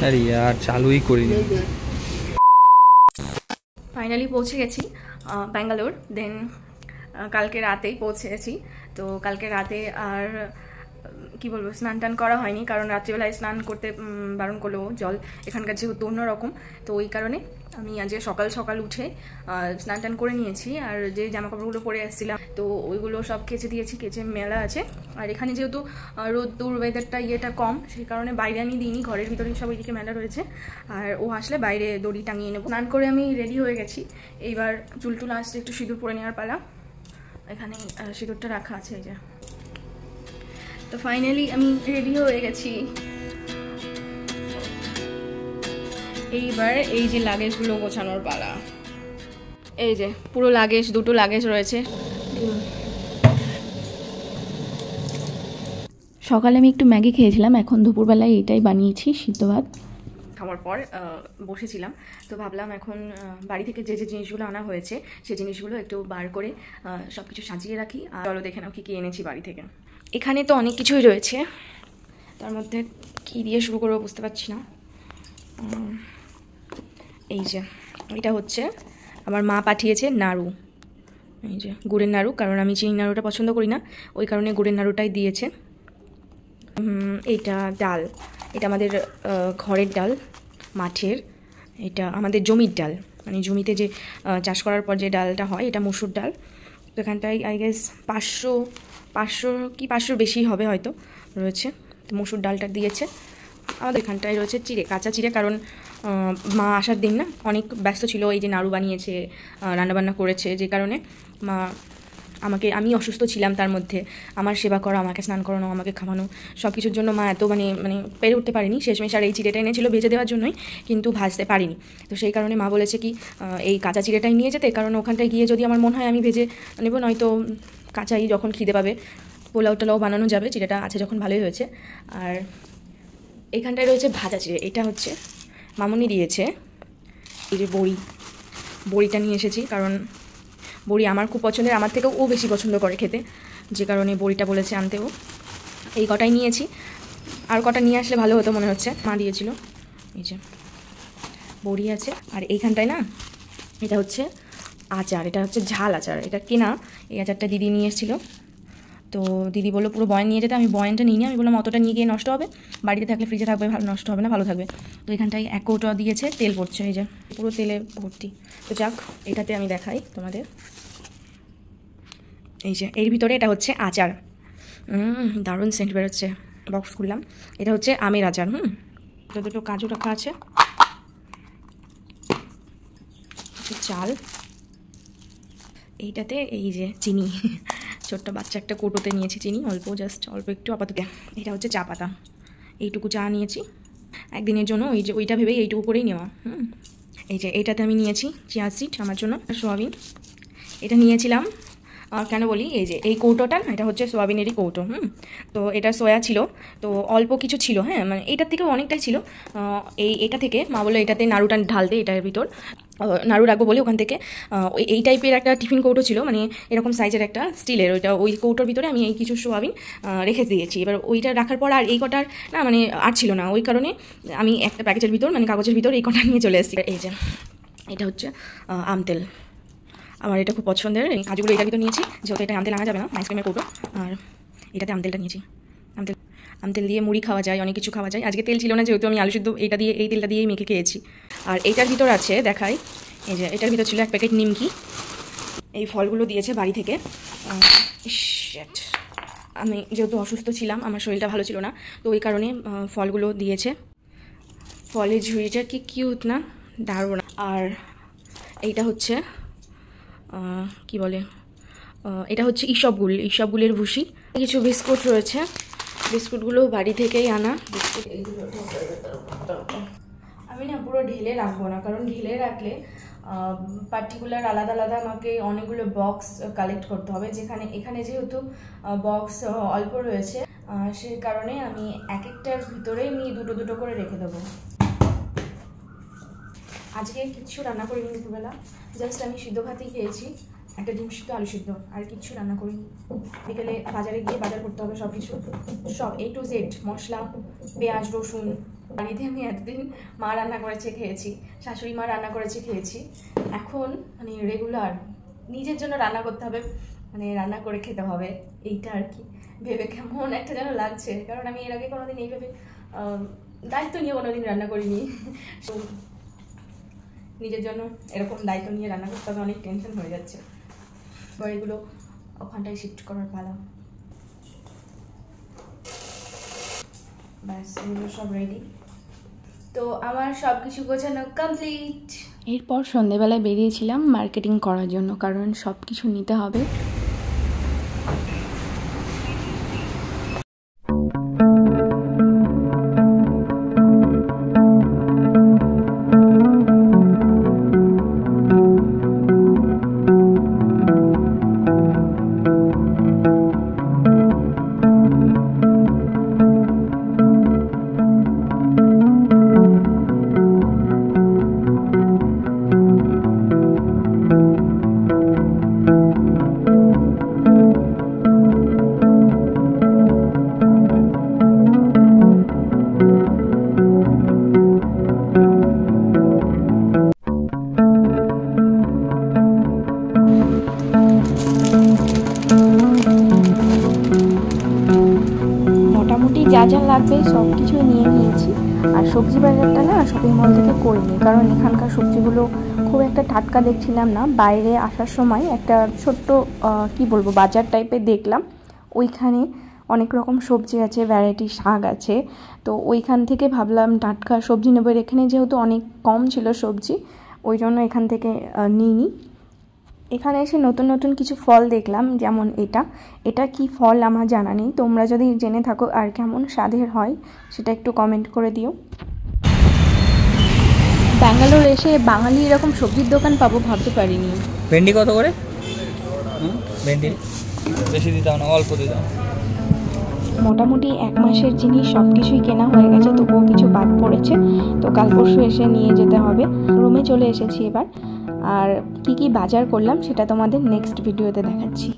আরে यार চালুই করিনি। ফাইনালি পৌঁছে গেছি ব্যাঙ্গালোর। দেন কালকে রাতেই পৌঁছে গেছি। তো কালকে রাতে আর কি বলবো, স্নান টান করা হয়নি, কারণ রাত্রিবেলায় স্নান করতে বারণ করলো জল, এখানকার যেহেতু অন্যরকম। তো ওই কারণে আমি আজকে সকাল সকাল উঠে স্নান টান করে নিয়েছি। আর যে জামাকাপড়গুলো পরে আসছিলাম তো ওইগুলো সব কেচে দিয়েছি, কেচে মেলা আছে। আর এখানে যেহেতু রোদ্দুর ওয়েদারটা ইয়েটা কম, সেই কারণে বাইরে আমি দিইনি, ঘরের ভিতরে সব ওইদিকে মেলা রয়েছে। আর ও আসলে বাইরে দড়ি টাঙিয়ে নেবো। স্নান করে আমি রেডি হয়ে গেছি। এইবার চুল টুল আসছে, একটু সিঁদুর পরে নেওয়ার পালা। এখানে সিঁদুরটা রাখা আছে এই যে। তো ফাইনালি আমি রেডি হয়ে গেছি। এইবার এই যে লাগেজগুলো গোছানোর পালা। এই যে পুরো লাগেজ, দুটো লাগেজ রয়েছে। সকালে আমি একটু ম্যাগি খেয়েছিলাম, এখন দুপুরবেলায় এটাই বানিয়েছি, সিদ্ধ ভাত। খাওয়ার পর বসেছিলাম, তো ভাবলাম এখন বাড়ি থেকে যে যে জিনিসগুলো আনা হয়েছে সেই জিনিসগুলো একটু বার করে সব কিছু সাজিয়ে রাখি। আর চলো দেখে নাও কী কী এনেছি বাড়ি থেকে। এখানে তো অনেক কিছুই রয়েছে, তার মধ্যে কী দিয়ে শুরু করবো বুঝতে পারছি না। এই যে এটা হচ্ছে আমার মা পাঠিয়েছে নাড়ু, এই যে গুড়ের নাড়ু, কারণ আমি চিনি নাড়ুটা পছন্দ করি না, ওই কারণে গুড়ের নাড়ুটাই দিয়েছে। এইটা ডাল, এটা আমাদের ঘরের ডাল, মাঠের, এটা আমাদের জমির ডাল, মানে জমিতে যে চাষ করার পর যে ডালটা হয়, এটা মসুর ডাল। তো এখানটায় আই গেস 500 কি 500 বেশি হবে হয়তো রয়েছে। তো মসুর ডালটা দিয়েছে। আমাদের এখানটায় রয়েছে চিড়ে, কাঁচা চিড়ে, কারণ মা আসার দিন না অনেক ব্যস্ত ছিল, এই যে নাড়ু বানিয়েছে, রান্নাবান্না করেছে, যে কারণে মা আমাকে, আমি অসুস্থ ছিলাম, তার মধ্যে আমার সেবা করা, আমাকে স্নান করানো, আমাকে খাওয়ানো, সব কিছুর জন্য মা এত মানে পেরে উঠতে পারিনি। শেষমেশ আর এই চিড়েটা এনেছিল ভেজে দেওয়ার জন্যই, কিন্তু ভাজতে পারিনি। তো সেই কারণে মা বলেছে কি এই কাঁচা চিড়েটাই নিয়ে যেতে, কারণ ওখানটায় গিয়ে যদি আমার মনে হয় আমি ভেজে নেব, নয়তো কাঁচাই যখন খিদে পাবে পোলাও টোলাও বানানো যাবে, চিড়েটা আছে যখন ভালোই হয়েছে। আর এখানটায় রয়েছে ভাজা চিড়ে, এটা হচ্ছে মামুনি দিয়েছে। এই যে বড়িটা নিয়ে এসেছি, কারণ বড়ি আমার খুব পছন্দের, আমার থেকেও ও বেশি পছন্দ করে খেতে, যে কারণে বড়িটা বলেছে আনতেও। এই কটাই নিয়েছি, আর কটা নিয়ে আসলে ভালো হতো মনে হচ্ছে, মা দিয়েছিল। এই যে বড়ি আছে। আর এইখানটায় না এটা হচ্ছে আচার, এটা হচ্ছে ঝাল আচার, এটা কেনা। এই আচারটা দিদি নিয়ে এসেছিলো, তো দিদি বললো পুরো বয়ান নিয়ে যেতে। আমি বয়ানটা নিই নি, আমি বললাম অতটা নিয়ে গিয়ে নষ্ট হবে, বাড়িতে থাকলে ফ্রিজে থাকবে, ভালো নষ্ট হবে না, ভালো থাকবে। তো এখানটায় 1 কৌটো দিয়েছে, তেল পড়ছে, এই যে পুরো তেলে ভর্তি। তো যাক, এটাতে আমি দেখাই তোমাদের। এই যে এর ভিতরে এটা হচ্ছে আচার, দারুণ সেন্ট বেরোচ্ছে। বক্স খুললাম, এটা হচ্ছে আমের আচার। দুটো কাজু রাখা আছে, চাল, এইটাতে এই যে চিনি, ছোট্ট বাচ্চা একটা কৌটোতে নিয়েছি চিনি, অল্প, জাস্ট অল্প একটু আপাতত। এটা হচ্ছে চা পাতা, এইটুকু চা নিয়েছি একদিনের জন্য, ওই যে ওইটা ভেবেই এইটুকু করেই নেওয়া। এই যে এইটাতে আমি নিয়েছি চিয়া সিড আমার জন্য, সোয়াবিন এটা নিয়েছিলাম। কেন বলি, এই যে এই কৌটোটা না, এটা হচ্ছে সোয়াবিনেরই কৌটো। তো এটা সোয়া ছিল, তো অল্প কিছু ছিল, হ্যাঁ মানে এটার থেকেও অনেকটাই ছিল। এটা থেকে মা বললো এটাতে নাড়ুটা ঢালতে, এটার ভিতর নাড়ু রাখবো বলে ওখান থেকে এই টাইপের একটা টিফিন কৌটো ছিল, মানে এরকম সাইজের একটা স্টিলের, ওই কৌটোর ভিতরে আমি এই কিছু সোয়াবিন রেখে দিয়েছি। এবার ওইটা রাখার পর আর এই কটার না মানে আর ছিল না, ওই কারণে আমি একটা প্যাকেটের ভিতর মানে কাগজের ভিতর এই কটা নিয়ে চলে এসেছি। এই যে এটা হচ্ছে আমতেল, আমার এটা খুব পছন্দের। এই কাজগুলো এটার ভিতর নিয়েছি, যেহেতু এটা আমতেল আনা যাবে না, আইসক্রিমের কৌটো। আর এটাতে আমতেলটা নিয়েছি, আমতেল দিয়ে মুড়ি খাওয়া যায়, অনেক কিছু খাওয়া যায়। আজকে তেল ছিল না, যেহেতু আমি আলু সিদ্ধ এটা দিয়ে, এই তেলটা দিয়েই মেখে খেয়েছি। আর এইটার ভিতর আছে দেখাই, এই যে এটার ভিতর ছিল 1 প্যাকেট নিমকি। এই ফলগুলো দিয়েছে বাড়ি থেকে। আমি যেহেতু অসুস্থ ছিলাম, আমার শরীরটা ভালো ছিল না, তো ওই কারণে ফলগুলো দিয়েছে। ফলের ঝুড়িটা কি কিউট না, দারুণ। আর এইটা হচ্ছে কি বলে, এটা হচ্ছে ইসবগুলের ভুসি। কিছু বিস্কুট রয়েছে, বিস্কুটগুলো বাড়ি থেকেই আনা বিস্কুট। আমি না পুরো ঢেলে রাখবো না, কারণ ঢেলে রাখলে পার্টিকুলার আলাদা আলাদা আমাকে অনেকগুলো বক্স কালেক্ট করতে হবে, এখানে যেহেতু বক্স অল্প রয়েছে, সে কারণে আমি এক একটার ভিতরেই নিয়ে দুটো করে রেখে দেবো। আজকে কিচ্ছু রান্না করিনি দুপুরবেলা, জাস্ট আমি সিদ্ধ ভাতই খেয়েছি, একটা ডিম সিদ্ধ, আলু সিদ্ধ, আর কিচ্ছু রান্না করিনি। বিকেলে বাজারে গিয়ে বাজার করতে হবে সব কিছু, সব A to Z, মশলা, পেঁয়াজ, রসুন, বাড়িতে আমি এতদিন মা রান্না করেছে খেয়েছি, শাশুড়ি মা রান্না করেছে খেয়েছি, এখন মানে রেগুলার নিজের জন্য রান্না করতে হবে, মানে রান্না করে খেতে হবে, এইটা আর কি ভেবে কেমন একটা যেন লাগছে। কারণ আমি এর আগে কোনোদিন এইভাবে দায়িত্ব নিয়ে কোনোদিন রান্না করিনি। তো নিজের জন্য এরকম দায়িত্ব নিয়ে রান্না করতে হবে, অনেক টেনশন হয়ে যাচ্ছে। এবার এগুলো ওখানটায় শিফট করার পালা। ব্যাস এগুলো সব রেডি, তো আমার সব কিছু গোছানো কমপ্লিট। এরপর সন্ধেবেলায় বেরিয়েছিলাম মার্কেটিং করার জন্য, কারণ সব কিছু নিতে হবে। যা যা লাগবে সব কিছুই নিয়ে নিয়েছি। আর সবজি বাজারটা না শপিং মল থেকে করিনি, কারণ এখানকার সবজিগুলো খুব একটা টাটকা দেখছিলাম না। বাইরে আসার সময় একটা ছোট্ট কি বলবো বাজার টাইপের দেখলাম, ওইখানে অনেক রকম সবজি আছে, ভ্যারাইটি শাক আছে, তো ওইখান থেকে ভাবলাম টাটকা সবজি নেব। এখানে যেহেতু অনেক কম ছিল সবজি, ওই জন্য এখান থেকে নিইনি। এখানে এসে নতুন নতুন কিছু ফল দেখলাম, যেমন এটা কি ফল আমার জানা নেই, তোমরা যদি জেনে থাকো আর কেমন স্বাদের হয় সেটা একটু কমেন্ট করে দিও। ব্যাঙ্গালোর এসে বাঙালি এরকম সবজির দোকান পাবো ভাবতে পারিনি। ভেন্ডি কত করে? ভেন্ডি বেশি দিতাম না, অল্প দিতাম। মোটামুটি 1 মাসের জিনিস সব কিছুই কেনা হয়ে গেছে, তবুও কিছু বাদ পড়েছে, তো কাল পরশু এসে নিয়ে যেতে হবে। রুমে চলে এসেছি এবার, আর কি কি বাজার করলাম সেটা তোমাদের নেক্সট ভিডিওতে দেখাচ্ছি।